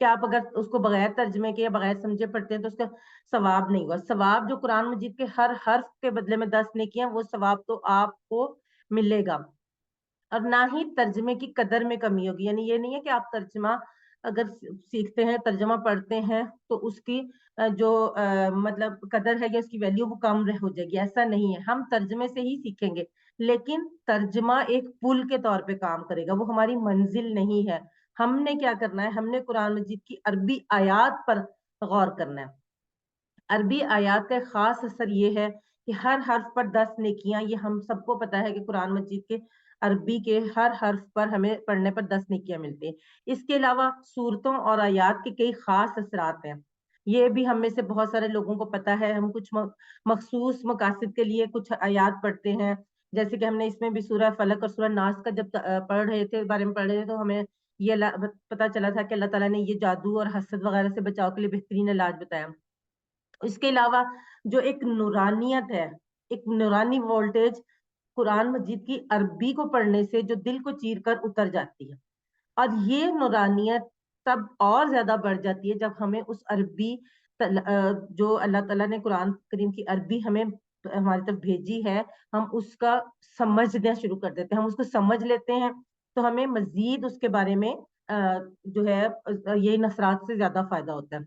کہ آپ اگر اس کو بغیر ترجمے کے یا بغیر سمجھے پڑھتے ہیں تو اس کا ثواب نہیں ہوا. ثواب جو قرآن مجید کے ہر حرف کے بدلے میں 10 نیکیاں، وہ ثواب تو آپ کو ملے گا. اور نہ ہی ترجمے کی قدر میں کمی ہوگی. یعنی یہ نہیں ہے کہ آپ ترجمہ اگر سیکھتے ہیں، ترجمہ پڑھتے ہیں، تو اس کی جو مطلب قدر ہے یا اس کی ویلیو وہ کم ہو جائے گی. ایسا نہیں ہے. ہم ترجمے سے ہی سیکھیں گے، لیکن ترجمہ ایک پل کے طور پہ کام کرے گا، وہ ہماری منزل نہیں ہے. ہم نے کیا کرنا ہے؟ ہم نے قرآن مجید کی عربی آیات پر غور کرنا ہے. عربی آیات کا خاص اثر یہ ہے کہ ہر حرف پر 10 نیکیاں. یہ ہم سب کو پتا ہے کہ قرآن مجید کے عربی کے ہر حرف پر ہمیں پڑھنے پر 10 نیکیاں ملتی ہیں. اس کے علاوہ صورتوں اور آیات کے کئی خاص اثرات ہیں. یہ بھی ہم میں سے بہت سارے لوگوں کو پتا ہے. ہم کچھ مخصوص مقاصد کے لیے کچھ آیات پڑھتے ہیں، جیسے کہ ہم نے اس میں بھی سورہ فلق اور سورہ ناس کا جب پڑھ رہے تھے، بارے میں پڑھ رہے تھے، تو ہمیں یہ پتا چلا تھا کہ اللہ تعالیٰ نے یہ جادو اور حسد وغیرہ سے بچاؤ کے لیے بہترین علاج بتایا. اس کے علاوہ جو ایک نورانیت ہے، ایک نورانی وولٹیج قرآن مجید کی عربی کو پڑھنے سے جو دل کو چیر کر اتر جاتی ہے، اور یہ نورانیت تب اور زیادہ بڑھ جاتی ہے جب ہمیں اس عربی جو اللہ تعالیٰ نے قرآن کریم کی عربی ہمیں ہماری طرف بھیجی ہے، ہم اس کا سمجھنا شروع کر دیتے ہیں. ہم اس کو سمجھ لیتے ہیں تو ہمیں مزید اس کے بارے میں جو ہے یہ نصرات سے زیادہ فائدہ ہوتا ہے.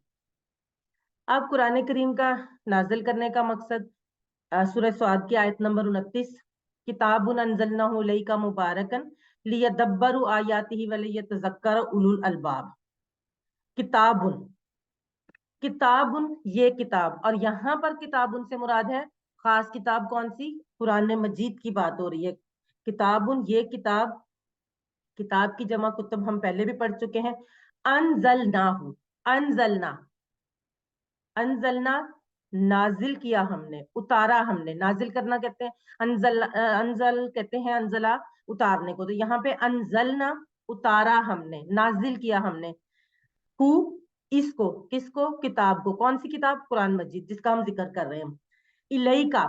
اب قرآن کریم کا نازل کرنے کا مقصد، سورہ سعد کی آیت نمبر 29، کتاب انزلناہ الیک مبارکن لیدبروا آیاتہ ولیتذکر اولو الالباب. کتاب، کتاب، یہ کتاب. اور یہاں پر کتاب سے مراد ہے خاص کتاب کون سی؟ قرآن مجید کی بات ہو رہی ہے. کتاب، یہ کتاب. کتاب کی جمع کتب ہم پہلے بھی پڑھ چکے ہیں. انزلناہ، انزلنا، انزلنا نازل کیا ہم نے، اتارا ہم نے. نازل کرنا کہتے ہیں، انزل کہتے ہیں انزلہ اتارنے کو. تو یہاں پہ انزلنا اتارا ہم نے، نازل کیا ہم نے. ہو، اس کو، کس کو؟ کتاب کو. کون سی کتاب؟ قرآن مجید، جس کا ہم ذکر کر رہے ہیں. الیکا،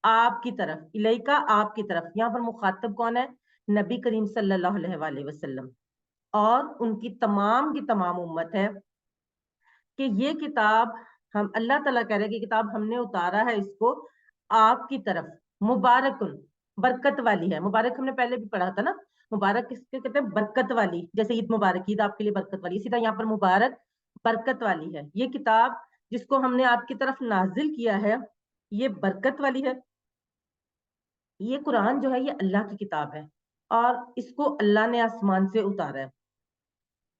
آپ کی طرف. الیکا، آپ کی طرف. یہاں پر مخاطب کون ہے؟ نبی کریم صلی اللہ علیہ وآلہ وسلم اور ان کی تمام امت ہے. کہ یہ کتاب ہم، اللہ تعالیٰ کہہ رہے ہیں کہ کتاب ہم نے اتارا ہے اس کو آپ کی طرف. مبارکن، برکت والی ہے. مبارک ہم نے پہلے بھی پڑھا تھا نا. مبارک کس کے کہتے ہیں؟ برکت والی. جیسے عید مبارک، عید آپ کے لیے برکت والی، اسی طرح یہاں پر مبارک برکت والی ہے. یہ کتاب جس کو ہم نے آپ کی طرف نازل کیا ہے، یہ برکت والی ہے. یہ قرآن جو ہے یہ اللہ کی کتاب ہے اور اس کو اللہ نے آسمان سے اتارا ہے.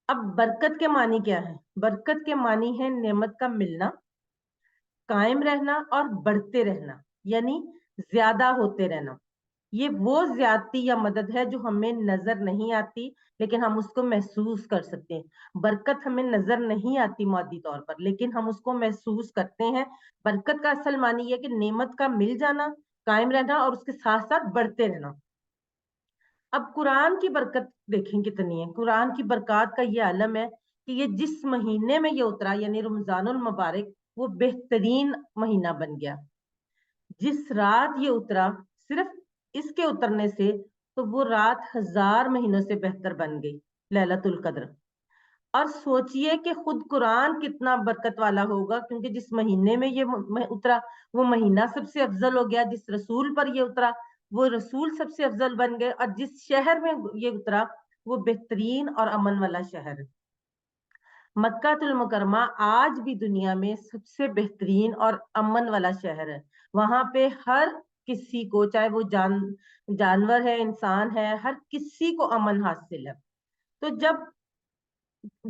اب برکت کے معنی کیا ہے؟ برکت کے معنی ہے نعمت کا ملنا، قائم رہنا اور بڑھتے رہنا، یعنی زیادہ ہوتے رہنا. یہ وہ زیادتی یا مدد ہے جو ہمیں نظر نہیں آتی لیکن ہم اس کو محسوس کر سکتے ہیں. برکت ہمیں نظر نہیں آتی مادی طور پر، لیکن ہم اس کو محسوس کرتے ہیں. برکت کا اصل معنی یہ کہ نعمت کا مل جانا، قائم رہنا اور اس کے ساتھ ساتھ بڑھتے رہنا. اب قرآن کی برکت دیکھیں کتنی ہے. قرآن کی برکات کا یہ عالم ہے کہ یہ جس مہینے میں یہ اترا، یعنی رمضان المبارک، وہ بہترین مہینہ بن گیا. جس رات یہ اترا، صرف اس کے اترنے سے تو وہ رات 1000 مہینوں سے بہتر بن گئی، لیلۃ القدر. اور سوچئے کہ خود قرآن کتنا برکت والا ہوگا، کیونکہ جس مہینے میں یہ اترا وہ مہینہ سب سے افضل ہو گیا. جس رسول پر یہ اترا وہ رسول سب سے افضل بن گئے، اور جس شہر میں یہ اترا وہ بہترین اور امن والا شہر ہے. مکہ المکرمہ آج بھی دنیا میں سب سے بہترین اور امن والا شہر ہے. وہاں پہ ہر کسی کو، چاہے وہ جانور ہے، انسان ہے، ہر کسی کو امن حاصل ہے. تو جب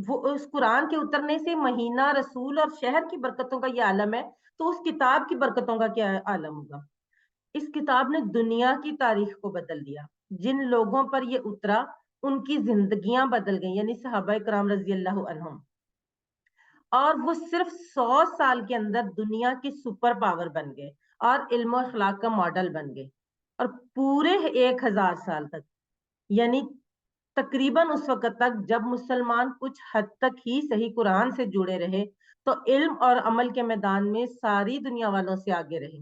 وہ اس قرآن کے اترنے سے مہینہ، رسول اور شہر کی برکتوں کا یہ عالم ہے، تو اس کتاب کی برکتوں کا کیا عالم ہوگا؟ اس کتاب نے دنیا کی تاریخ کو بدل دیا. جن لوگوں پر یہ اترا ان کی زندگیاں بدل گئیں، یعنی صحابہ کرام رضی اللہ عنہم. اور وہ صرف 100 سال کے اندر دنیا کی سپر پاور بن گئے اور علم و اخلاق کا ماڈل بن گئے. اور پورے 1000 سال تک، یعنی تقریباً اس وقت تک جب مسلمان کچھ حد تک ہی صحیح قرآن سے جڑے رہے، تو علم اور عمل کے میدان میں ساری دنیا والوں سے آگے رہے.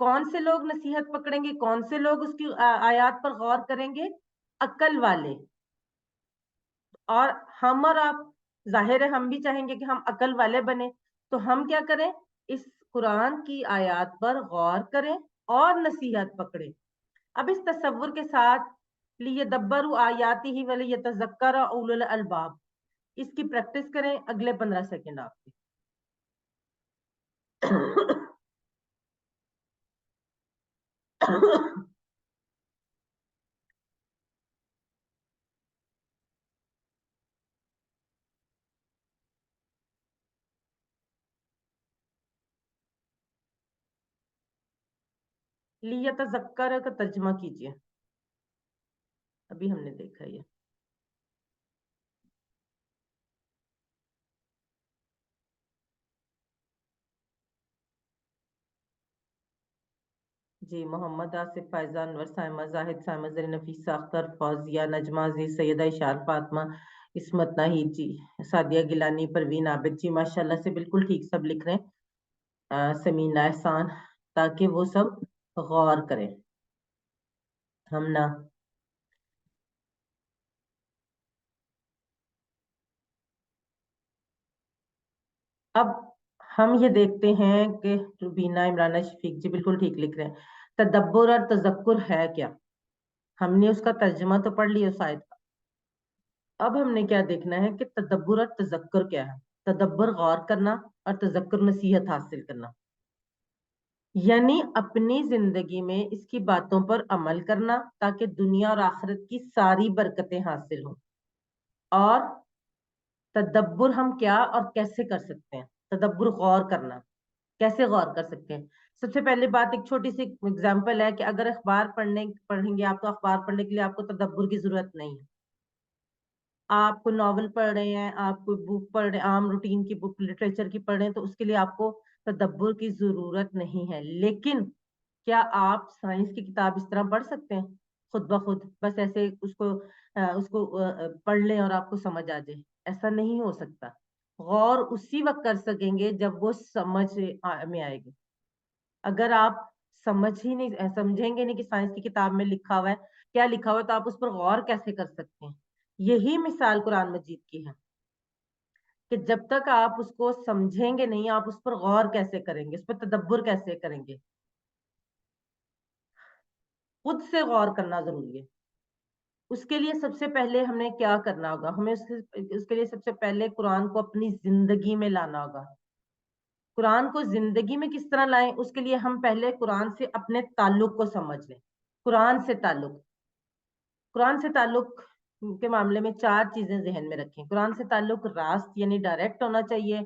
کون سے لوگ نصیحت پکڑیں گے, کون سے لوگ اس کی آیات پر غور کریں گے؟ عقل والے. اور ہم اور آپ, ظاہر ہے ہم بھی چاہیں گے کہ ہم عقل والے بنے, تو ہم کیا کریں, اس قرآن کی آیات پر غور کریں اور نصیحت پکڑیں. اب اس تصور کے ساتھ لیدبروا آیاتہ ولیتذکر اولو الالباب, اس کی پریکٹس کریں اگلے 15 سیکنڈ آپ کے. لیتذکر کا ترجمہ کیجئے, ابھی ہم نے دیکھا یہ. جی, محمد آصف, فائزہ انور, سائمہ زاہد, سائمہ زرین, نفیسہ اختر, فوزیہ, نجمہ عزیز, سیدہ اشار فاطمہ, عصمت ناہید جی, سعدیہ گیلانی, پروین عابد جی, ماشاءاللہ سے بالکل ٹھیک سب لکھ رہے ہیں. سمینہ احسان, تاکہ وہ سب غور کریں, ہم نہ. اب ہم یہ دیکھتے ہیں کہ روبینہ عمرانہ شفیق جی بالکل ٹھیک لکھ رہے ہیں. تدبر اور تذکر ہے کیا؟ ہم نے اس کا ترجمہ تو پڑھ لیا اس آیت کا. اب ہم نے کیا دیکھنا ہے کہ تدبر اور تذکر کیا ہے. تدبر غور کرنا, اور تذکر نصیحت حاصل کرنا, یعنی اپنی زندگی میں اس کی باتوں پر عمل کرنا تاکہ دنیا اور آخرت کی ساری برکتیں حاصل ہوں. اور تدبر ہم کیا اور کیسے کر سکتے ہیں؟ تدبر غور کرنا, کیسے غور کر سکتے ہیں؟ سب سے پہلے بات, ایک چھوٹی سی اگزامپل ہے کہ اگر اخبار پڑھیں گے آپ, تو اخبار پڑھنے کے لیے آپ کو تدبر کی ضرورت نہیں ہے. آپ کو ناول پڑھ رہے ہیں, آپ کو بک پڑھ رہے ہیں, عام روٹین کی بک لٹریچر کی پڑھ رہے ہیں, تو اس کے لیے آپ کو تدبر کی ضرورت نہیں ہے. لیکن کیا آپ سائنس کی کتاب اس طرح پڑھ سکتے ہیں خود بخود, بس ایسے اس کو پڑھ لیں اور آپ کو سمجھ آ جائے؟ ایسا نہیں ہو سکتا. غور اسی وقت کر سکیں گے جب وہ سمجھ میں آئے گی. اگر آپ سمجھیں گے نہیں کہ سائنس کی کتاب میں لکھا ہوا ہے, کیا لکھا ہوا ہے, تو آپ اس پر غور کیسے کر سکتے ہیں؟ یہی مثال قرآن مجید کی ہے کہ جب تک آپ اس کو سمجھیں گے نہیں, آپ اس پر غور کیسے کریں گے, اس پر تدبر کیسے کریں گے؟ خود سے غور کرنا ضروری ہے. اس کے لیے سب سے پہلے ہمیں کیا کرنا ہوگا, ہمیں اس کے لیے سب سے پہلے قرآن کو اپنی زندگی میں لانا ہوگا. قرآن کو زندگی میں کس طرح لائیں, اس کے لیے ہم پہلے قرآن سے اپنے تعلق کو سمجھ لیں. قرآن سے تعلق کے معاملے میں 4 چیزیں ذہن میں رکھیں. قرآن سے تعلق راست یعنی ڈائریکٹ ہونا چاہیے,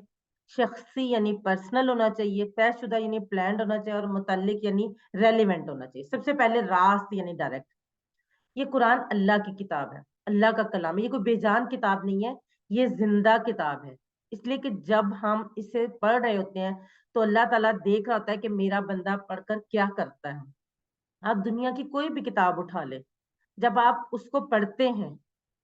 شخصی یعنی پرسنل ہونا چاہیے, طے شدہ یعنی پلانڈ ہونا چاہیے, اور متعلق یعنی ریلیونٹ ہونا چاہیے. سب سے پہلے راست یعنی ڈائریکٹ. یہ قرآن اللہ کی کتاب ہے, اللہ کا کلام ہے, یہ کوئی بے جان کتاب نہیں ہے, یہ زندہ کتاب ہے. اس لیے کہ جب ہم اسے پڑھ رہے ہوتے ہیں تو اللہ تعالیٰ دیکھ رہا ہوتا ہے کہ میرا بندہ پڑھ کر کیا کرتا ہے. آپ دنیا کی کوئی بھی کتاب اٹھا لیں, جب آپ اس کو پڑھتے ہیں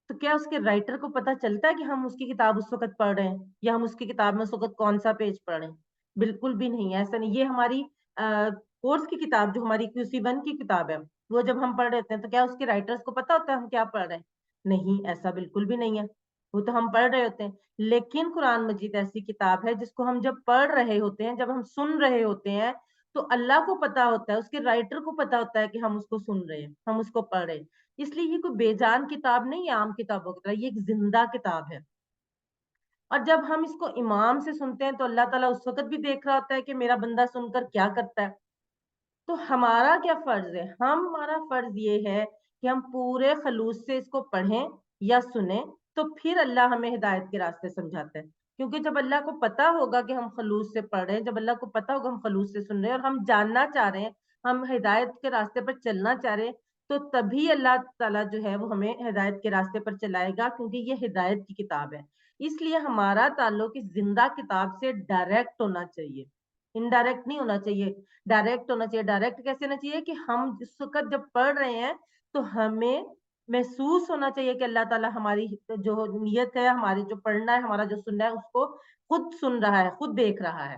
تو کیا اس کے رائٹر کو پتا چلتا ہے کہ ہم اس کی کتاب اس وقت پڑھ رہے ہیں, یا ہم اس کی کتاب میں اس وقت کون سا پیج پڑھ رہے ہیں؟ بالکل بھی نہیں, ایسا نہیں. یہ ہماری کورس کی کتاب, جو ہماری QC1 کی کتاب ہے, وہ جب ہم پڑھ رہے ہوتے ہیں تو کیا اس کے رائٹرز کو پتا ہوتا ہے ہم کیا پڑھ رہے ہیں؟ نہیں, ایسا بالکل بھی نہیں ہے. وہ تو ہم پڑھ رہے ہوتے ہیں. لیکن قرآن مجید ایسی کتاب ہے جس کو ہم جب پڑھ رہے ہوتے ہیں, جب ہم سن رہے ہوتے ہیں, تو اللہ کو پتا ہوتا ہے, اس کے رائٹر کو پتا ہوتا ہے کہ ہم اس کو سن رہے ہیں, ہم اس کو پڑھ رہے ہیں. اس لیے یہ کوئی بے جان کتاب نہیں ہے عام کتابوں کی طرح, یہ ایک زندہ کتاب ہے. اور جب ہم اس کو امام سے سنتے ہیں تو اللہ تعالیٰ اس وقت بھی دیکھ رہا ہوتا ہے کہ میرا بندہ سن کر کیا کرتا ہے. تو ہمارا کیا فرض ہے؟ ہمارا فرض یہ ہے کہ ہم پورے خلوص سے اس کو پڑھیں یا سنیں, تو پھر اللہ ہمیں ہدایت کے راستے سمجھاتا ہے. کیونکہ جب اللہ کو پتا ہوگا کہ ہم خلوص سے پڑھ رہے ہیں, جب اللہ کو پتا ہوگا ہم خلوص سے سن رہے ہیں, اور ہم جاننا چاہ رہے ہیں, ہم ہدایت کے راستے پر چلنا چاہ رہے ہیں, تو تبھی اللہ تعالیٰ جو ہے وہ ہمیں ہدایت کے راستے پر چلائے گا, کیونکہ یہ ہدایت کی کتاب ہے. اس لیے ہمارا تعلق اس زندہ کتاب سے ڈائریکٹ ہونا چاہیے, انڈائریکٹ نہیں ہونا چاہیے, ڈائریکٹ ہونا چاہیے. ڈائریکٹ کیسے ہونا چاہیے کہ ہم جس وقت جب پڑھ رہے ہیں تو ہمیں محسوس ہونا چاہیے کہ اللہ تعالیٰ ہماری جو نیت ہے, ہماری جو پڑھنا ہے, ہمارا جو سننا ہے, اس کو خود سن رہا ہے, خود دیکھ رہا ہے.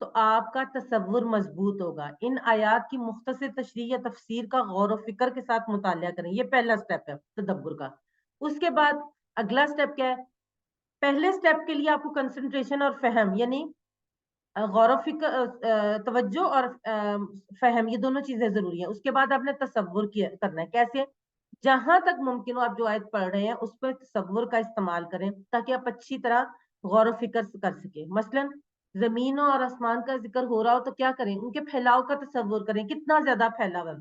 تو آپ کا تصور مضبوط ہوگا. ان آیات کی مختصر تشریح یا تفسیر کا غور و فکر کے ساتھ مطالعہ کریں. یہ پہلا سٹیپ ہے تدبر کا. اس کے بعد اگلا سٹیپ کیا ہے؟ پہلے سٹیپ کے لیے آپ کو کنسنٹریشن اور فہم یعنی غور و فکر توجہ اور فہم یہ دونوں چیزیں ضروری ہیں. اس کے بعد آپ نے تصور کرنا ہے. کیسے؟ جہاں تک ممکن ہو آپ جو آیت پڑھ رہے ہیں اس پر تصور کا استعمال کریں تاکہ آپ اچھی طرح غور و فکر کر سکیں. مثلا زمینوں اور آسمان کا ذکر ہو رہا ہو تو کیا کریں؟ ان کے پھیلاؤ کا تصور کریں. کتنا زیادہ پھیلا ہوا.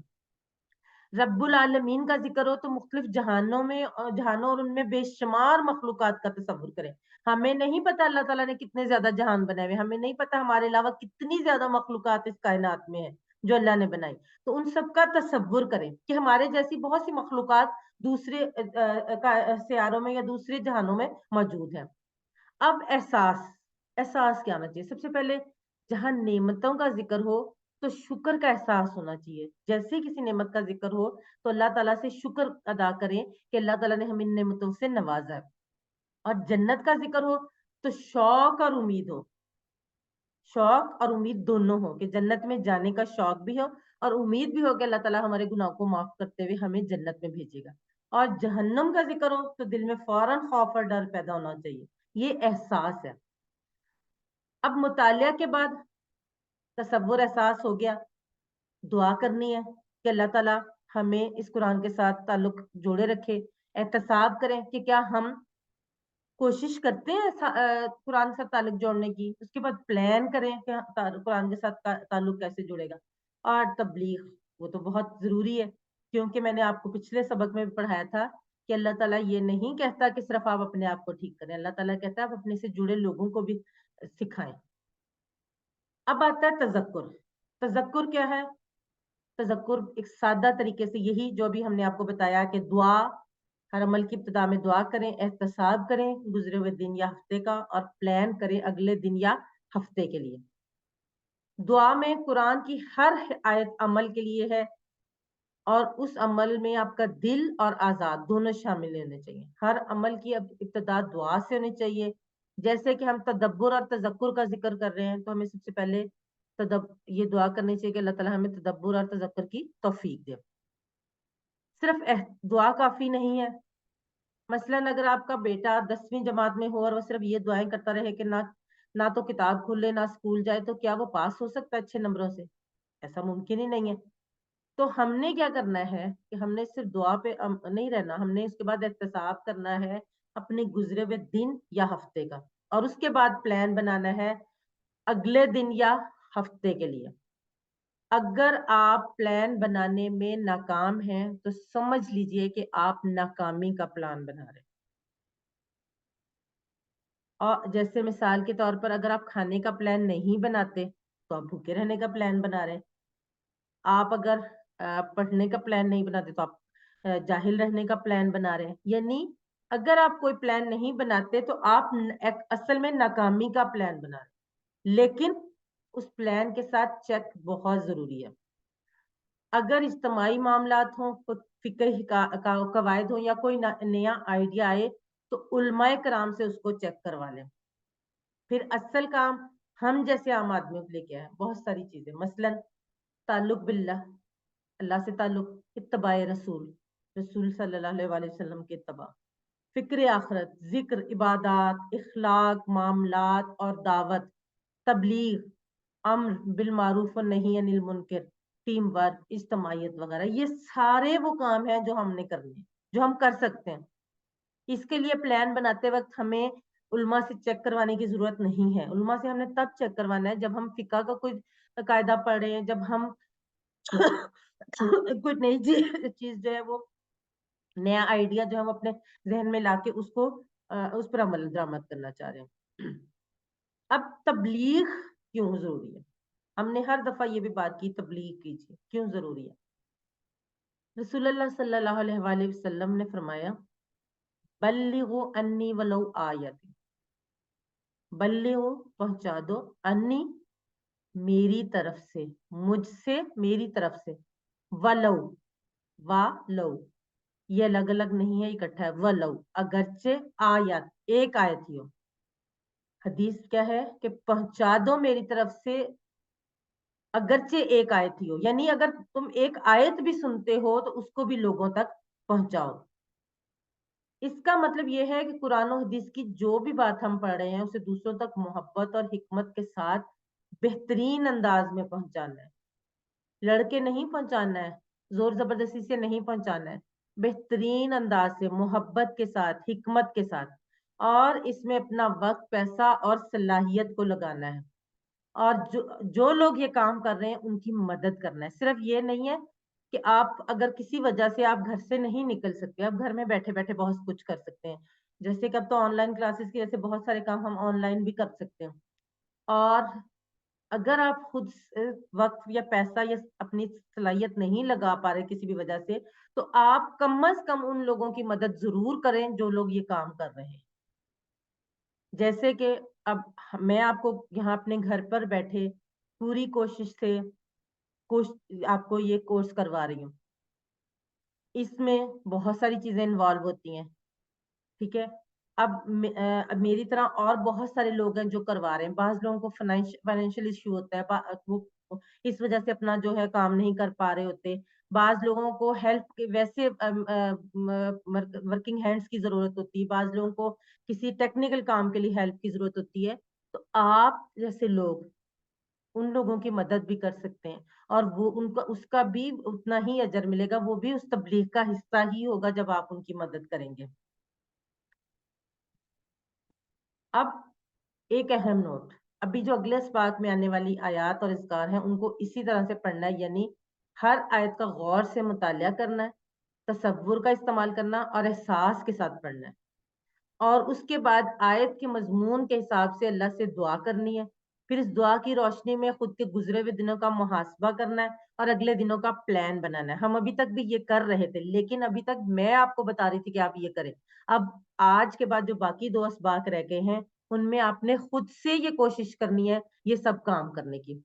رب العالمین کا ذکر ہو تو مختلف جہانوں اور ان میں بے شمار مخلوقات کا تصور کریں. ہمیں نہیں پتا اللہ تعالیٰ نے کتنے زیادہ جہان بنائے ہوئے. ہمیں نہیں پتا ہمارے علاوہ کتنی زیادہ مخلوقات اس کائنات میں ہیں جو اللہ نے بنائی. تو ان سب کا تصور کریں کہ ہمارے جیسی بہت سی مخلوقات دوسرے سیاروں میں یا دوسرے جہانوں میں موجود ہیں. اب احساس کیا آنا چاہیے؟ سب سے پہلے جہاں نعمتوں کا ذکر ہو تو شکر کا احساس ہونا چاہیے. جیسے ہی کسی نعمت کا ذکر ہو تو اللہ تعالیٰ سے شکر ادا کریں کہ اللہ تعالیٰ نے ہمیں ان نعمتوں سے نوازا ہے. اور جنت کا ذکر ہو تو شوق اور امید ہو. شوق اور امید دونوں ہو کہ جنت میں جانے کا شوق بھی ہو اور امید بھی ہو کہ اللہ تعالیٰ ہمارے گناہ کو معاف کرتے ہوئے ہمیں جنت میں بھیجے گا. اور جہنم کا ذکر ہو تو دل میں فوراً خوف اور ڈر پیدا ہونا چاہیے. یہ احساس ہے. اب مطالعہ کے بعد تصور احساس ہو گیا. دعا کرنی ہے کہ اللہ تعالیٰ ہمیں اس قرآن کے ساتھ تعلق جوڑے رکھے. احتساب کریں کہ کیا ہم کوشش کرتے ہیں قرآن کے ساتھ تعلق جوڑنے کی. اس کے بعد پلان کریں کہ قرآن کے ساتھ تعلق کیسے جڑے گا. اور تبلیغ وہ تو بہت ضروری ہے کیونکہ میں نے آپ کو پچھلے سبق میں بھی پڑھایا تھا کہ اللہ تعالیٰ یہ نہیں کہتا کہ صرف آپ اپنے آپ کو ٹھیک کریں. اللہ تعالیٰ کہتا ہے آپ اپنے سے جڑے لوگوں کو بھی سکھائیں. اب آتا ہے تذکر. تذکر کیا ہے؟ تذکر ایک سادہ طریقے سے یہی جو بھی ہم نے آپ کو بتایا کہ دعا، ہر عمل کی ابتدا میں دعا کریں، احتساب کریں گزرے ہوئے دن یا ہفتے کا اور پلان کریں اگلے دن یا ہفتے کے لیے. دعا میں قرآن کی ہر آیت عمل کے لیے ہے اور اس عمل میں آپ کا دل اور آزاد دونوں شامل ہونے چاہیے. ہر عمل کی ابتدا دعا سے ہونی چاہیے. جیسے کہ ہم تدبر اور تذکر کا ذکر کر رہے ہیں تو ہمیں سب سے پہلے یہ دعا کرنی چاہیے کہ اللہ تعالیٰ ہمیں تدبر اور تذکر کی توفیق دے. صرف دعا کافی نہیں ہے. مثلا اگر آپ کا بیٹا 10ویں جماعت میں ہو اور وہ صرف یہ دعائیں کرتا رہے کہ نہ تو کتاب کھولے نہ اسکول جائے تو کیا وہ پاس ہو سکتا ہے اچھے نمبروں سے؟ ایسا ممکن ہی نہیں ہے. تو ہم نے کیا کرنا ہے کہ ہم نے صرف دعا پہ نہیں رہنا. ہم نے اس کے بعد احتساب کرنا ہے اپنے گزرے ہوئے دن یا ہفتے کا اور اس کے بعد پلان بنانا ہے اگلے دن یا ہفتے کے لیے. اگر آپ پلان بنانے میں ناکام ہیں تو سمجھ لیجئے کہ آپ ناکامی کا پلان بنا رہے ہیں. اور جیسے مثال کے طور پر اگر آپ کھانے کا پلان نہیں بناتے تو آپ بھوکے رہنے کا پلان بنا رہے ہیں. آپ اگر پڑھنے کا پلان نہیں بناتے تو آپ جاہل رہنے کا پلان بنا رہے ہیں. یعنی اگر آپ کوئی پلان نہیں بناتے تو آپ اصل میں ناکامی کا پلان بنا رہے ہیں. لیکن اس پلان کے ساتھ چیک بہت ضروری ہے. اگر اجتماعی معاملات ہوں، فقہی قواعد ہوں یا کوئی نیا آئیڈیا آئے تو علماء کرام سے اس کو چیک کروا لیں. پھر اصل کام ہم جیسے عام آدمیوں کے لیے کیا ہے؟ بہت ساری چیزیں. مثلا تعلق باللہ، اللہ سے تعلق، اتباع رسول صلی اللہ علیہ وسلم کے اتباع، فکر آخرت، ذکر، عبادات، اخلاق، معاملات اور دعوت، تبلیغ، امر بالمعروف و نہی عن المنکر، ٹیم ورک، اجتماعیت وغیرہ. یہ سارے وہ کام ہیں جو ہم نے کرنے ہیں، جو ہم کر سکتے ہیں. اس کے لیے پلان بناتے وقت ہمیں علماء سے چیک کروانے کی ضرورت نہیں ہے. علماء سے ہم نے تب چیک کروانا ہے جب ہم فقہ کا کوئی قاعدہ پڑھ رہے ہیں، جب ہم کوئی نئی چیز جو ہے وہ نیا آئیڈیا جو ہم اپنے ذہن میں لا کے اس پر عمل درآمد کرنا چاہ رہے ہیں. اب تبلیغ کیوں ضروری ہے؟ ہم نے ہر دفعہ یہ بھی بات کی تبلیغ کیجیے کیوں ضروری ہے. رسول اللہ صلی اللہ علیہ وآلہ وسلم نے فرمایا بلغوا انی ولو آیت، بلغوا پہنچا دو، انی میری طرف سے، مجھ سے، میری طرف سے، ولو لو یہ الگ الگ نہیں ہے، اکٹھا ہے. ولو اگرچہ آیت ایک آیت ہی ہو. حدیث کیا ہے کہ پہنچا دو میری طرف سے اگرچہ ایک آیت ہی ہو، یعنی اگر تم ایک آیت بھی سنتے ہو تو اس کو بھی لوگوں تک پہنچاؤ۔ اس کا مطلب یہ ہے کہ قرآن و حدیث کی جو بھی بات ہم پڑھ رہے ہیں اسے دوسروں تک محبت اور حکمت کے ساتھ بہترین انداز میں پہنچانا ہے، لڑکے نہیں پہنچانا ہے، زور زبردستی سے نہیں پہنچانا ہے، بہترین انداز سے محبت کے ساتھ حکمت کے ساتھ، اور اس میں اپنا وقت پیسہ اور صلاحیت کو لگانا ہے، اور جو لوگ یہ کام کر رہے ہیں ان کی مدد کرنا ہے۔ صرف یہ نہیں ہے کہ آپ اگر کسی وجہ سے آپ گھر سے نہیں نکل سکتے، آپ گھر میں بیٹھے بیٹھے بہت کچھ کر سکتے ہیں، جیسے کہ اب تو آن لائن کلاسز کی وجہ سے بہت سارے کام ہم آن لائن بھی کر سکتے ہیں، اور اگر آپ خود وقت یا پیسہ یا اپنی صلاحیت نہیں لگا پا رہے کسی بھی وجہ سے، تو آپ کم از کم ان لوگوں کی مدد ضرور کریں جو لوگ یہ کام کر رہے ہیں۔ جیسے کہ اب میں آپ کو یہاں اپنے گھر پر بیٹھے پوری کوشش سے آپ کو یہ کورس کروا رہی ہوں، اس میں بہت ساری چیزیں انوالو ہوتی ہیں، ٹھیک ہے؟ اب میری طرح اور بہت سارے لوگ ہیں جو کروا رہے ہیں، بعض لوگوں کو فائنینشیل ایشو ہوتا ہے، وہ اس وجہ سے اپنا جو ہے کام نہیں کر پا رہے ہوتے، بعض لوگوں کو ہیلپ کے ویسے ورکنگ ہینڈز کی ضرورت ہوتی ہے، بعض لوگوں کو کسی ٹیکنیکل کام کے لیے ہیلپ کی ضرورت ہوتی ہے، تو آپ جیسے لوگ ان لوگوں کی مدد بھی کر سکتے ہیں، اور وہ ان کا اس کا بھی اتنا ہی اجر ملے گا، وہ بھی اس تبلیغ کا حصہ ہی ہوگا جب آپ ان کی مدد کریں گے۔ اب ایک اہم نوٹ، ابھی جو اگلے اسباق میں آنے والی آیات اور اذکار ہیں ان کو اسی طرح سے پڑھنا ہے، یعنی ہر آیت کا غور سے مطالعہ کرنا ہے، تصور کا استعمال کرنا اور احساس کے ساتھ پڑھنا ہے، اور اس کے بعد آیت کے مضمون کے حساب سے اللہ سے دعا کرنی ہے، پھر اس دعا کی روشنی میں خود کے گزرے ہوئے دنوں کا محاسبہ کرنا ہے اور اگلے دنوں کا پلان بنانا ہے۔ ہم ابھی تک بھی یہ کر رہے تھے، لیکن ابھی تک میں آپ کو بتا رہی تھی کہ آپ یہ کریں۔ اب آج کے بعد جو باقی دو اسباق رہ گئے ہیں ان میں آپ نے خود سے یہ کوشش کرنی ہے یہ سب کام کرنے کی،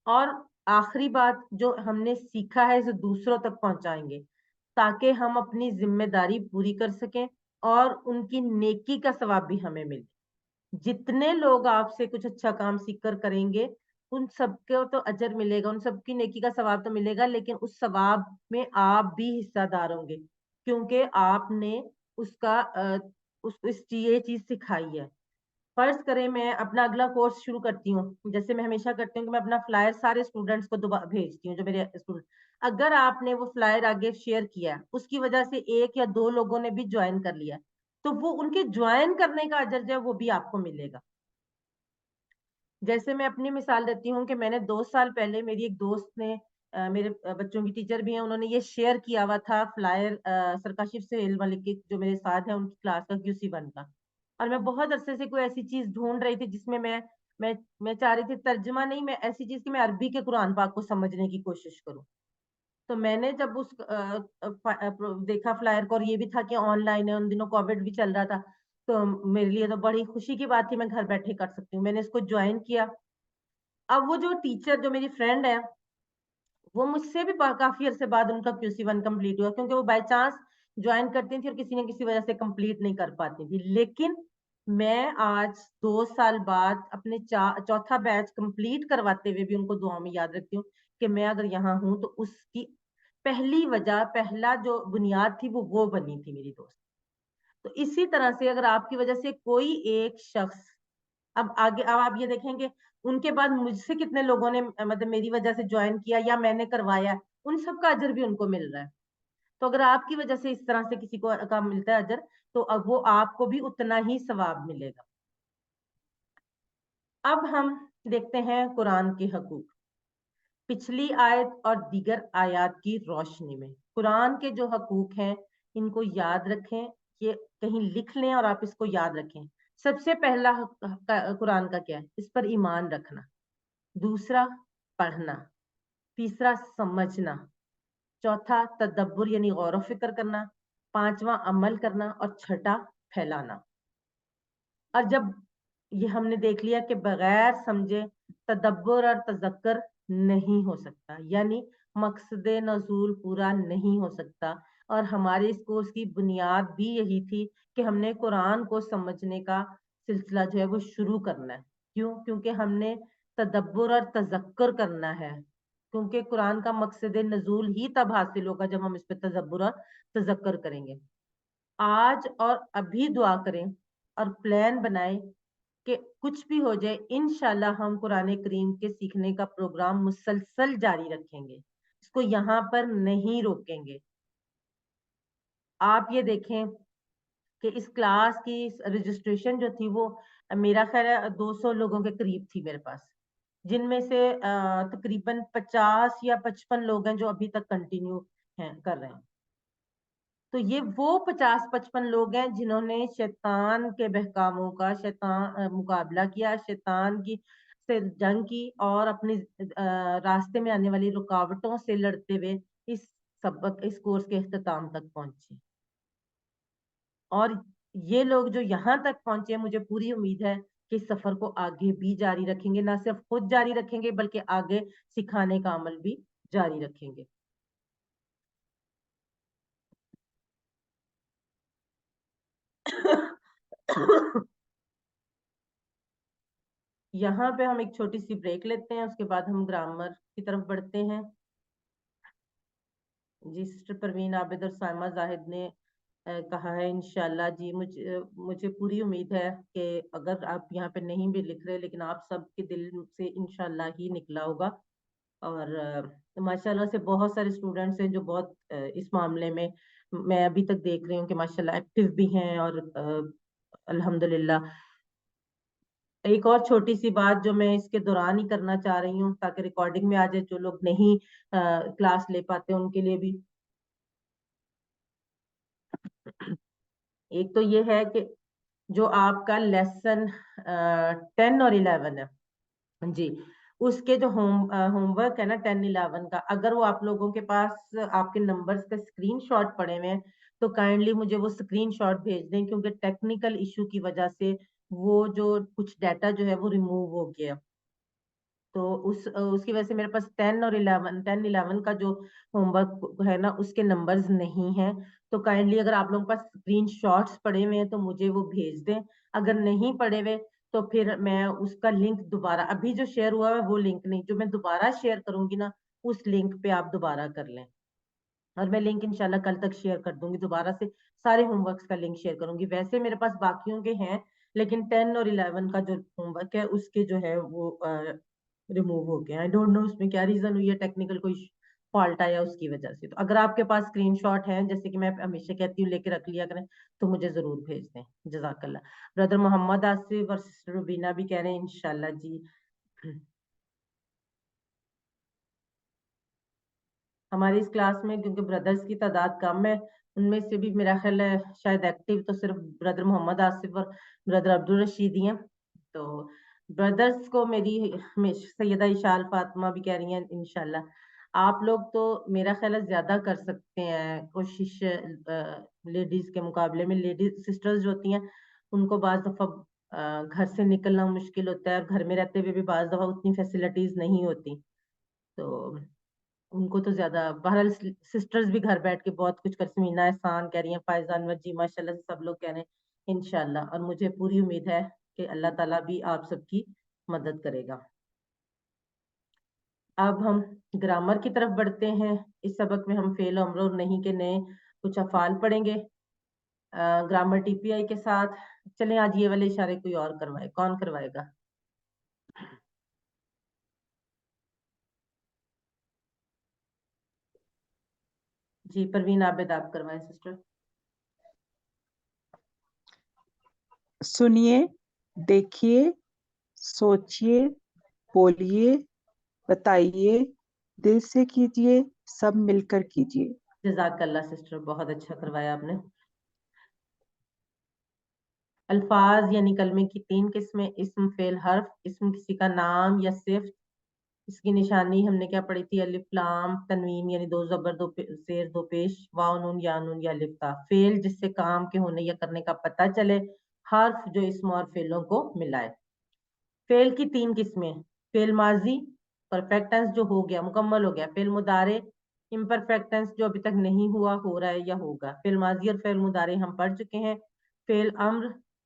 اور آخری بات جو ہم نے سیکھا ہے اسے دوسروں تک پہنچائیں گے تاکہ ہم اپنی ذمہ داری پوری کر سکیں اور ان کی نیکی کا ثواب بھی ہمیں ملے۔ جتنے لوگ آپ سے کچھ اچھا کام سیکھ کر کریں گے ان سب کو تو اجر ملے گا، ان سب کی نیکی کا ثواب تو ملے گا، لیکن اس ثواب میں آپ بھی حصہ دار ہوں گے کیونکہ آپ نے اس کا یہ چیز سکھائی ہے۔ فرض کریں میں اپنا اگلا کورس شروع کرتی ہوں، جیسے میں ہمیشہ کرتی ہوں کہ میں اپنا فلائر سارے اسٹوڈنٹس کو بھیجتی ہوں جو میرے اسٹوڈنٹ، اگر آپ نے وہ فلائر آگے شیئر کیا اس کی وجہ سے ایک یا دو لوگوں نے بھی جوائن کر لیا تو وہ ان کے جوائن کرنے کا اجر جو ہے وہ بھی آپ کو ملے گا۔ جیسے میں اپنی مثال دیتی ہوں کہ میں نے 2 سال پہلے میری ایک دوست نے میرے بچوں کی ٹیچر بھی ہیں، انہوں نے یہ شیئر کیا ہوا تھا فلائر سرکاشف سہیل ملک کے جو میرے ساتھ ہیں ان کی کلاس کا QC1 کا، اور میں بہت عرصے سے کوئی ایسی چیز ڈھونڈ رہی تھی جس میں میں چاہ رہی تھی ترجمہ نہیں، میں ایسی چیز کہ میں عربی کے قرآن پاک کو سمجھنے کی کوشش کروں۔ تو میں نے جب اس دیکھا فلائر کو، اور یہ بھی تھا کہ آن لائن ہے، ان دنوں کووڈ بھی چل رہا تھا، تو میرے لیے تو بڑی خوشی کی بات تھی، میں گھر بیٹھے کر سکتی ہوں، میں نے اس کو جوائن کیا۔ اب وہ جو ٹیچر جو میری فرینڈ ہے وہ مجھ سے بھی کافی عرصے بعد ان کا QC1 کمپلیٹ ہوا، کیونکہ وہ بائی چانس جوائن کرتی تھی اور کسی نہ کسی وجہ سے کمپلیٹ نہیں کر پاتی تھی، لیکن میں آج 2 سال بعد اپنے چوتھا بیچ کمپلیٹ کرواتے ہوئے بھی ان کو دعاؤں میں یاد رکھتی ہوں کہ میں اگر یہاں ہوں تو اس کی پہلی وجہ، پہلا جو بنیاد تھی وہ بنی تھی میری دوست۔ تو اسی طرح سے اگر آپ کی وجہ سے کوئی ایک شخص اب آگے، اب آپ یہ دیکھیں گے ان کے بعد مجھ سے کتنے لوگوں نے مطلب میری وجہ سے جوائن کیا یا میں نے کروایا، ان سب کا اجر بھی ان کو مل رہا ہے۔ تو اگر آپ کی وجہ سے اس طرح سے کسی کو کام ملتا ہے اجر، تو اب وہ آپ کو بھی اتنا ہی ثواب ملے گا۔ اب ہم دیکھتے ہیں قرآن کے حقوق پچھلی آیت اور دیگر آیات کی روشنی میں۔ قرآن کے جو حقوق ہیں ان کو یاد رکھیں، یہ کہیں لکھ لیں اور آپ اس کو یاد رکھیں۔ سب سے پہلا قرآن کا کیا ہے؟ اس پر ایمان رکھنا، دوسرا پڑھنا، تیسرا سمجھنا، چوتھا تدبر یعنی غور و فکر کرنا، پانچواں عمل کرنا، اور چھٹا پھیلانا۔ اور جب یہ ہم نے دیکھ لیا کہ بغیر سمجھے تدبر اور تذکر نہیں ہو سکتا، یعنی مقصد نزول پورا نہیں ہو سکتا، اور ہمارے اس کورس کی بنیاد بھی یہی تھی کہ ہم نے قرآن کو سمجھنے کا سلسلہ جو ہے وہ شروع کرنا ہے. کیوں؟ کیونکہ ہم نے تدبر اور تذکر کرنا ہے, کیونکہ قرآن کا مقصد نزول ہی تب حاصل ہوگا جب ہم اس پہ تدبر اور تذکر کریں گے. آج اور ابھی دعا کریں اور پلان بنائیں کہ کچھ بھی ہو جائے انشاءاللہ ہم قرآن کریم کے سیکھنے کا پروگرام مسلسل جاری رکھیں گے, اس کو یہاں پر نہیں روکیں گے. آپ یہ دیکھیں کہ اس کلاس کی رجسٹریشن جو تھی وہ میرا خیال ہے 200 لوگوں کے قریب تھی میرے پاس, جن میں سے تقریباً 50 یا 55 لوگ ہیں جو ابھی تک کنٹینیو ہیں کر رہے ہیں. تو یہ وہ 50-55 لوگ ہیں جنہوں نے شیطان کے بہکاموں کا مقابلہ کیا, شیطان کی سے جنگ کی, اور اپنے راستے میں آنے والی رکاوٹوں سے لڑتے ہوئے اس کورس کے اختتام تک پہنچے. اور یہ لوگ جو یہاں تک پہنچے, مجھے پوری امید ہے کہ اس سفر کو آگے بھی جاری رکھیں گے, نہ صرف خود جاری رکھیں گے بلکہ آگے سکھانے کا عمل بھی جاری رکھیں گے. یہاں پہ ہم ایک چھوٹی سی بریک لیتے ہیں, اس کے بعد ہم گرامر کی طرف بڑھتے ہیں. جی سسٹر پروین عابد اور سائمہ زاہد نے کہا ہے انشاءاللہ. جی مجھے پوری امید ہے کہ اگر آپ یہاں پہ نہیں بھی لکھ رہے لیکن آپ سب کے دل سے انشاءاللہ ہی نکلا ہوگا. اور ماشاءاللہ سے بہت سارے اسٹوڈنٹس ہیں جو بہت اس معاملے میں ابھی تک دیکھ رہی ہوں کہ ماشاءاللہ ایکٹیو بھی ہیں. اور الحمدللہ ایک اور چھوٹی سی بات جو میں اس کے دوران ہی کرنا چاہ رہی ہوں تاکہ ریکارڈنگ میں آ جائے, جو لوگ نہیں کلاس لے پاتے ان کے لیے بھی. ایک تو یہ ہے کہ جو آپ کا لیسن 10 اور 11 ہے, جی اس کے جو ہوم ورک ہے نا 10-11 کا, اگر وہ آپ لوگوں کے پاس آپ کے نمبرز کا اسکرین شاٹ پڑے ہوئے ہیں تو کائنڈلی مجھے وہ اسکرین شاٹ بھیج دیں, کیونکہ ٹیکنیکل ایشو کی وجہ سے وہ جو کچھ ڈیٹا جو ہے وہ ریموو ہو گیا. تو اس کی وجہ سے میرے پاس 10-11 کا جو ہوم ورک ہے نا اس کے نمبرز نہیں ہیں. تو کائنڈلی اگر آپ لوگوں کے پاس اسکرین شاٹس پڑے ہوئے ہیں تو مجھے وہ بھیج دیں. اگر نہیں پڑے ہوئے تو پھر میں اس کا لنک دوبارہ, ابھی جو شیئر ہوا ہے وہ لنک نہیں, جو میں دوبارہ شیئر کروں گی نا اس لنک پہ آپ دوبارہ کر لیں. اور میں لنک انشاءاللہ کل تک شیئر کر دوں گی, دوبارہ سے سارے ہوم ورکس کا لنک شیئر کروں گی. ویسے میرے پاس باقیوں کے ہیں لیکن 10 اور 11 کا جو ہوم ورک ہے اس کے جو ہے وہ ریموو ہو گیا. آئی ڈونٹ نو اس میں کیا ریزن ہوئی ہے, ٹیکنیکل کوئی فالٹ آیا اس کی وجہ سے. تو اگر آپ کے پاس اسکرین شاٹ ہے, جیسے کہ میں ہمیشہ کہتی ہوں, لے کے رکھ لیا کریں تو مجھے ضرور بھیج دیں. جزاک اللہ. بردر محمد آصف اور سسٹر روبینہ بھی کہہ رہے ہیں انشاءاللہ. جی ہماری اس کلاس میں کیونکہ بردرز کی تعداد کم ہے, ان میں سے بھی میرا خیال ہے شاید ایکٹیو تو صرف بردر محمد آصف اور بردر عبدالرشید ہی ہیں. تو بردرز کو میری سیدہ اشال فاطمہ بھی کہہ رہی ہیں انشاءاللہ. آپ لوگ تو میرا خیال ہے زیادہ کر سکتے ہیں کوشش لیڈیز کے مقابلے میں. لیڈیز سسٹرز جو ہوتی ہیں ان کو بعض دفعہ گھر سے نکلنا مشکل ہوتا ہے, اور گھر میں رہتے ہوئے بھی بعض دفعہ اتنی فیسلٹیز نہیں ہوتی, تو ان کو تو زیادہ. بہرحال سسٹرز بھی گھر بیٹھ کے بہت کچھ کر, سمینا احسان کہہ رہی ہیں, فائزہ انور جی ماشاءاللہ سے سب لوگ کہہ رہے ہیں انشاءاللہ. اور مجھے پوری امید ہے کہ اللہ تعالیٰ بھی آپ سب کی مدد کرے گا. اب ہم گرامر کی طرف بڑھتے ہیں. اس سبق میں ہم فعل, امر اور نہیں کے نئے کچھ افعال پڑھیں گے گرامر ٹی پی آئی کے ساتھ. چلیں آج یہ والے اشارے کوئی اور کروائے, کون کروائے گا؟ جی پروین عابد آپ کروائیں سسٹر. سنیے, دیکھیے, سوچئے, بولیے, بتائیے, دل سے کیجئے, سب مل کر کیجئے. جزاک اللہ سسٹر, بہت اچھا کروایا آپ نے. الفاظ یعنی کلمے کی 3 قسمیں: اسم, فعل, حرف. اسم کسی کا نام یا صفت. اس کی نشانی ہم نے کیا پڑھی تھی؟ الف لام تنوین یعنی 2 زبر 2 زیر 2 پیش, واو نون یا نون یا الف تا. فعل جس سے کام کے ہونے یا کرنے کا پتہ چلے. حرف جو اسم اور فعلوں کو ملائے. فعل کی 3 قسمیں: فعل ماضی پرفیکٹ ٹینس جو ہو گیا مکمل ہو گیا. فعل مضارع امپرفیکٹ ٹینس جو ابھی تک نہیں ہوا, ہو رہا ہے یا ہوگا. فعل ماضی اور فعل مضارع ہم پڑھ چکے ہیں. فعل امر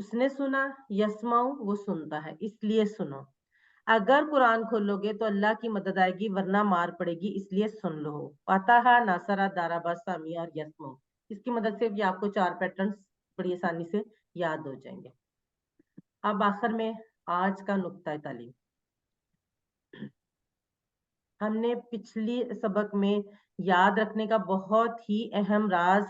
اس نے سنا، یسمعو وہ سنتا ہے اس لیے سنو. اگر قرآن کھولو گے تو اللہ کی مدد آئے گی ورنہ مار پڑے گی اس لیے سن لو. فاتحہ، ناصرہ، دارابا، سامیہ اور یسمعو. اس کی مدد سے بھی آپ کو 4 پیٹرنز بڑی آسانی سے یاد ہو جائیں گے. اب آخر میں آج کا نقطہ تعلیم. ہم نے پچھلی سبق میں یاد رکھنے کا بہت ہی اہم راز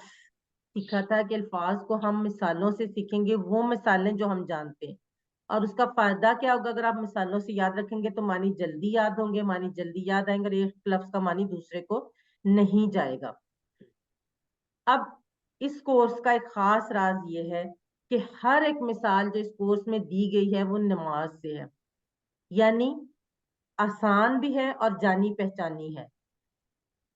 سیکھا تھا کہ الفاظ کو ہم مثالوں سے سیکھیں گے، وہ مثالیں جو ہم جانتے ہیں. اور اس کا فائدہ کیا ہوگا؟ اگر آپ مثالوں سے یاد رکھیں گے تو معنی جلدی یاد ہوں گے، معنی جلدی یاد آئیں گے اور ایک لفظ کا معنی دوسرے کو نہیں جائے گا. اب اس کورس کا ایک خاص راز یہ ہے کہ ہر ایک مثال جو اس کورس میں دی گئی ہے وہ نماز سے ہے، یعنی آسان بھی ہے اور جانی پہچانی ہے.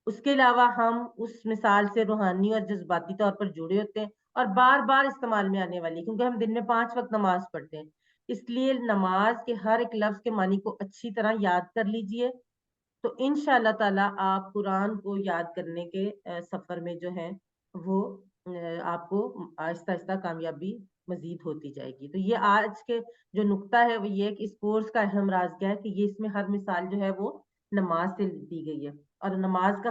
اس کے علاوہ ہم اس مثال سے روحانی اور جذباتی طور پر جڑے ہوتے ہیں اور بار بار استعمال میں آنے والی، کیونکہ ہم دن میں 5 وقت نماز پڑھتے ہیں. اس لیے نماز کے ہر ایک لفظ کے معنی کو اچھی طرح یاد کر لیجئے، تو انشاءاللہ تعالیٰ آپ قرآن کو یاد کرنے کے سفر میں جو ہے وہ آپ کو آہستہ آہستہ کامیابی مزید ہوتی جائے گی. تو یہ آج کے جو نقطہ ہے وہ یہ ہے کہ اس کورس کا اہم راز کیا ہے کہ یہ اس میں ہر مثال جو ہے وہ نماز سے دی گئی ہے. اور نماز کا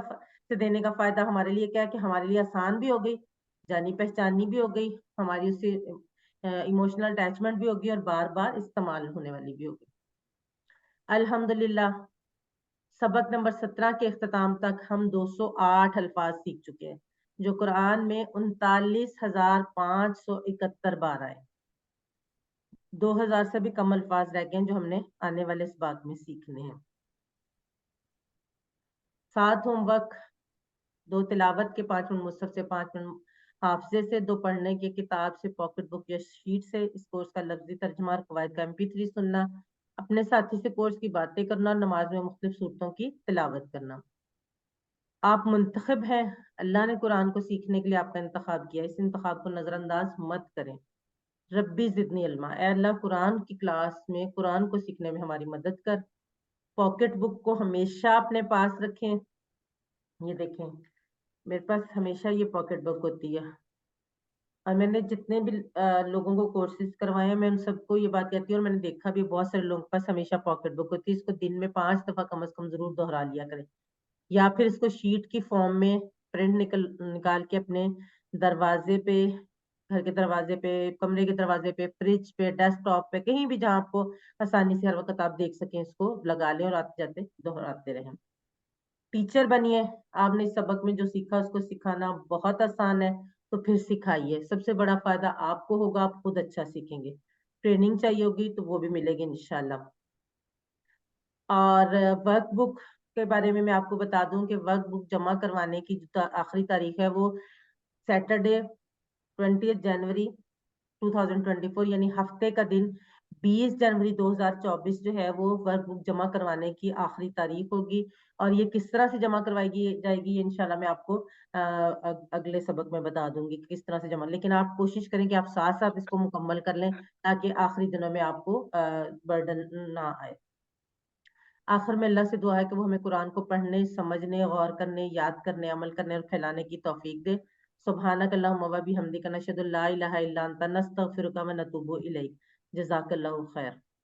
سے دینے کا فائدہ ہمارے لیے کیا ہے کہ ہمارے لیے آسان بھی ہو گئی، جانی پہچانی بھی ہو گئی، ہماری اس سے ایموشنل اٹیچمنٹ بھی ہوگی اور بار بار استعمال ہونے والی بھی ہوگی. الحمدللہ سبق نمبر 17 کے اختتام تک ہم 208 الفاظ سیکھ چکے ہیں، جو قرآن میں 39,571 بار آئے. 2000 سے بھی کم الفاظ رہ گئے ہیں جو ہم نے آنے والے اس بات میں سیکھنے ہیں. 7 ہوم ورک، 2 تلاوت کے 5 منٹ مصحف سے، 5 منٹ حافظے سے، 2 پڑھنے کی کتاب سے، پاکٹ بک یا شیٹ سے. اس کورس کا لفظی ترجمہ اور قواعد کا MP3 سننا، اپنے ساتھی سے کورس کی باتیں کرنا اور نماز میں مختلف صورتوں کی تلاوت کرنا. آپ منتخب ہیں، اللہ نے قرآن کو سیکھنے کے لیے آپ کا انتخاب کیا. اس انتخاب کو نظر انداز مت کریں. ربی زدنی علما، اے اللہ قرآن کی کلاس میں قرآن کو سیکھنے میں ہماری مدد کر. پاکٹ بک کو ہمیشہ اپنے پاس رکھیں. یہ دیکھیں میرے پاس ہمیشہ یہ پاکٹ بک ہوتی ہے اور میں نے جتنے بھی لوگوں کو کورسز کروائے ہیں میں ان سب کو یہ بات کہتی ہوں، اور میں نے دیکھا بھی بہت سارے لوگوں کے پاس ہمیشہ پاکٹ بک ہوتی ہے. اس کو دن میں 5 دفعہ کم از کم ضرور دہرا لیا کریں، یا پھر اس کو شیٹ کی فارم میں پرنٹ نکال کے اپنے دروازے پہ، گھر کے دروازے پہ، کمرے کے دروازے پہ، فریج پہ، ڈیسک ٹاپ پہ، کہیں بھی جہاں آپ کو آسانی سے ہر وقت آپ دیکھ سکیں اس کو لگا لیں اور آتے جاتے دہراتے رہیں. ٹیچر بنیے. آپ نے اس سبق میں جو سیکھا اس کو سکھانا بہت آسان ہے، تو پھر سکھائیے. سب سے بڑا فائدہ آپ کو ہوگا، آپ خود اچھا سیکھیں گے. ٹریننگ چاہیے ہوگی تو وہ بھی ملے گی انشاءاللہ. اور ورک بک کے بارے میں آپ کو بتا دوں کہ ورک بک جمع کروانے کی جو آخری تاریخ ہے وہ سیٹرڈے 20 جنوری 2024 یعنی ہفتے کا دن 20 جنوری 2024 جو ہے وہ ورک بک جمع کروانے کی آخری تاریخ ہوگی. اور یہ کس طرح سے جمع کروائی جائے گی انشاءاللہ میں آپ کو اگلے سبق میں بتا دوں گی کہ کس طرح سے جمع. لیکن آپ کوشش کریں کہ آپ ساتھ ساتھ اس کو مکمل کر لیں تاکہ آخری دنوں میں آپ کو برڈن نہ آئے. آخر میں اللہ سے دعا ہے کہ وہ ہمیں قرآن کو پڑھنے، سمجھنے، غور کرنے، یاد کرنے، عمل کرنے اور پھیلانے کی توفیق دے. سبحانک اللہم و بحمدک نشہد لا الہ الا انت نستغفرک و نتوب الیک. جزاک اللہ خیر.